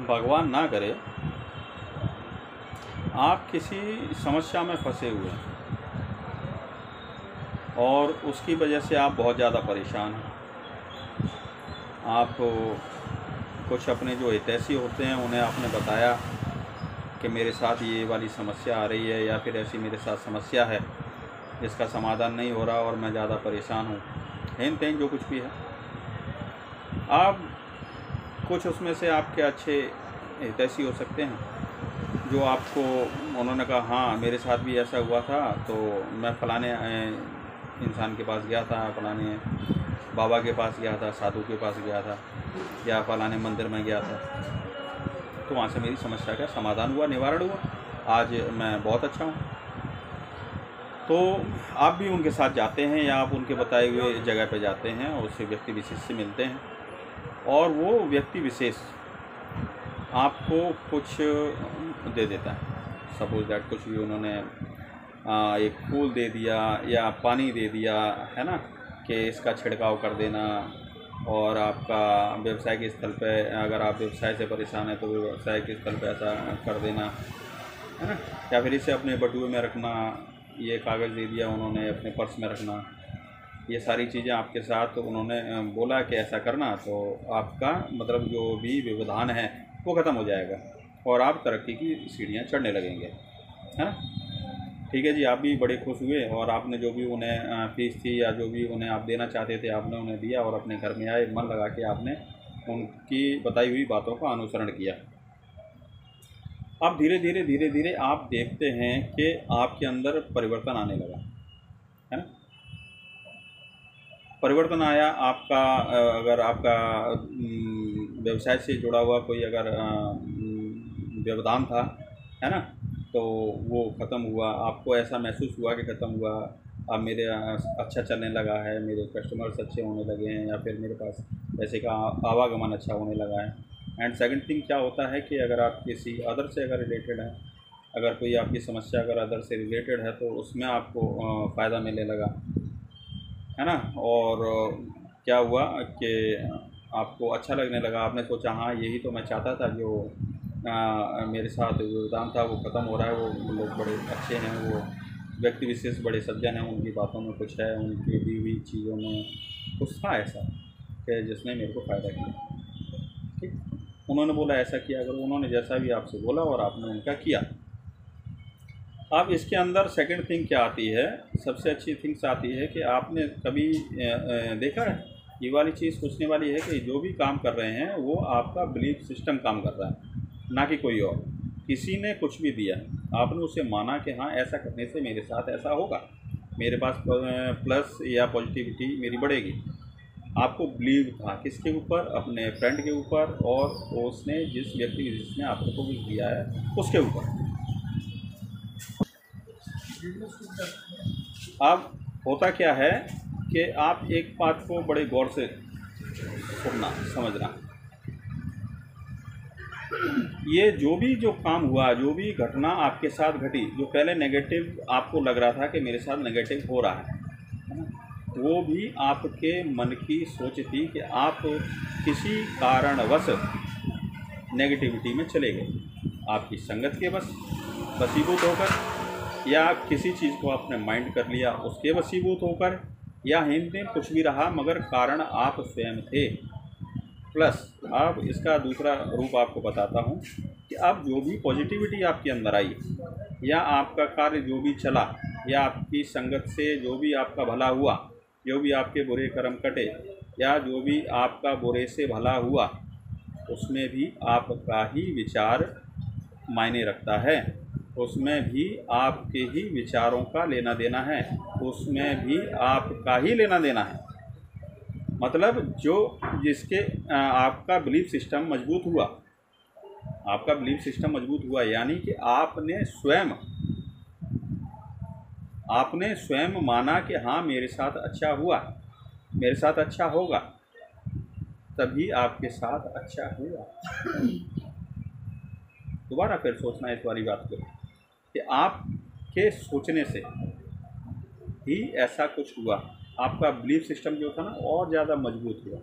भगवान ना करे आप किसी समस्या में फंसे हुए हैं और उसकी वजह से आप बहुत ज़्यादा परेशान हैं। आप कुछ अपने जो हितैषी होते हैं उन्हें आपने बताया कि मेरे साथ ये वाली समस्या आ रही है या फिर ऐसी मेरे साथ समस्या है जिसका समाधान नहीं हो रहा और मैं ज़्यादा परेशान हूँ, हेन तेन जो कुछ भी है। आप कुछ उसमें से आपके अच्छे हितैषी हो सकते हैं जो आपको उन्होंने कहा हाँ मेरे साथ भी ऐसा हुआ था, तो मैं फ़लाने इंसान के पास गया था, फ़लाने बाबा के पास गया था, साधु के पास गया था या फ़लाने मंदिर में गया था, तो वहाँ से मेरी समस्या का समाधान हुआ, निवारण हुआ, आज मैं बहुत अच्छा हूँ। तो आप भी उनके साथ जाते हैं या आप उनके बताए हुए जगह पे जाते हैं और उससे व्यक्ति विशेष से मिलते हैं और वो व्यक्ति विशेष आपको कुछ दे देता है। सपोज दैट कुछ भी उन्होंने एक फूल दे दिया या पानी दे दिया है ना, कि इसका छिड़काव कर देना, और आपका व्यवसाय के स्थल पे अगर आप व्यवसाय से परेशान हैं तो व्यवसाय के स्थल पे ऐसा कर देना है ना, या फिर इसे अपने बटुए में रखना, ये कागज़ दे दिया उन्होंने अपने पर्स में रखना, ये सारी चीज़ें आपके साथ उन्होंने बोला कि ऐसा करना, तो आपका मतलब जो भी व्यवधान है वो ख़त्म हो जाएगा और आप तरक्की की सीढ़ियाँ चढ़ने लगेंगे, है ना। ठीक है जी, आप भी बड़े खुश हुए और आपने जो भी उन्हें फीस थी या जो भी उन्हें आप देना चाहते थे आपने उन्हें दिया और अपने घर में आए, मन लगा के आपने उनकी बताई हुई बातों का अनुसरण किया। अब धीरे धीरे आप देखते हैं कि आपके अंदर परिवर्तन आने लगा, है ना। परिवर्तन आया आपका, अगर आपका व्यवसाय से जुड़ा हुआ कोई अगर व्यवधान था, है ना, तो वो ख़त्म हुआ, आपको ऐसा महसूस हुआ कि ख़त्म हुआ, अब मेरे अच्छा चलने लगा है, मेरे कस्टमर्स अच्छे होने लगे हैं या फिर मेरे पास पैसे का आवागमन अच्छा होने लगा है। एंड सेकंड थिंग क्या होता है कि अगर आप किसी अदर से अगर रिलेटेड है, अगर कोई आपकी समस्या अगर अदर से रिलेटेड है तो उसमें आपको फ़ायदा मिलने लगा, है ना। और क्या हुआ कि आपको अच्छा लगने लगा, आपने सोचा हाँ यही तो मैं चाहता था, जो मेरे साथ योगदान था वो ख़त्म हो रहा है, वो लोग बड़े अच्छे हैं, वो व्यक्ति विशेष बड़े सज्जन हैं, उनकी बातों में कुछ है, उनकी दी हुई चीज़ों में कुछ था ऐसा कि जिसने मेरे को फ़ायदा किया। ठीक, उन्होंने बोला ऐसा किया, अगर उन्होंने जैसा भी आपसे बोला और आपने उनका किया। अब इसके अंदर सेकंड थिंग क्या आती है, सबसे अच्छी थिंग्स आती है कि आपने कभी देखा है, ये वाली चीज़ सोचने वाली है कि जो भी काम कर रहे हैं वो आपका बिलीफ सिस्टम काम कर रहा है, ना कि कोई और। किसी ने कुछ भी दिया, आपने उसे माना कि हाँ ऐसा करने से मेरे साथ ऐसा होगा, मेरे पास प्लस या पॉजिटिविटी मेरी बढ़ेगी। आपको बिलीव था किसके ऊपर, अपने फ्रेंड के ऊपर और उसने जिस व्यक्ति जिसने आपको कुछ दिया है उसके ऊपर। अब होता क्या है कि आप एक बात को बड़े गौर से सुनना समझना, ये जो काम हुआ, जो भी घटना आपके साथ घटी, जो पहले नेगेटिव आपको लग रहा था कि मेरे साथ नेगेटिव हो रहा है, वो भी आपके मन की सोच थी कि आप किसी कारणवश नेगेटिविटी में चले गए, आपकी संगत के वशीभूत होकर, या किसी चीज़ को आपने माइंड कर लिया उसके वशीभूत होकर, या हिंदी कुछ भी रहा, मगर कारण आप स्वयं थे। प्लस अब इसका दूसरा रूप आपको बताता हूँ कि अब जो भी पॉजिटिविटी आपके अंदर आई, या आपका कार्य जो भी चला, या आपकी संगत से जो भी आपका भला हुआ, जो भी आपके बुरे कर्म कटे, या जो भी आपका बुरे से भला हुआ, उसमें भी आपका ही विचार मायने रखता है, उसमें भी आपके ही विचारों का लेना देना है, उसमें भी आपका ही लेना देना है। मतलब जो जिसके आपका बिलीफ सिस्टम मजबूत हुआ, आपका बिलीफ सिस्टम मजबूत हुआ, यानी कि आपने स्वयं माना कि हाँ मेरे साथ अच्छा हुआ, मेरे साथ अच्छा होगा, तभी आपके साथ अच्छा हुआ। दोबारा फिर सोचना इस वाली बात को कि आपके सोचने से ही ऐसा कुछ हुआ, आपका बिलीफ सिस्टम जो था ना और ज़्यादा मजबूत हुआ।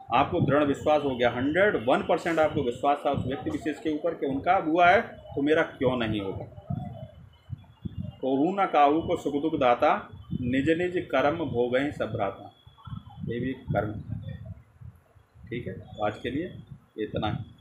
आपको दृढ़ विश्वास हो गया, 101% आपको विश्वास था उस व्यक्ति विशेष के ऊपर कि उनका हुआ है तो मेरा क्यों नहीं होगा। कोहू न काहू को सुख दुख दाता, निज निज कर्म भोगें सब भ्राता। ये भी कर्म। ठीक है, आज के लिए इतना ही।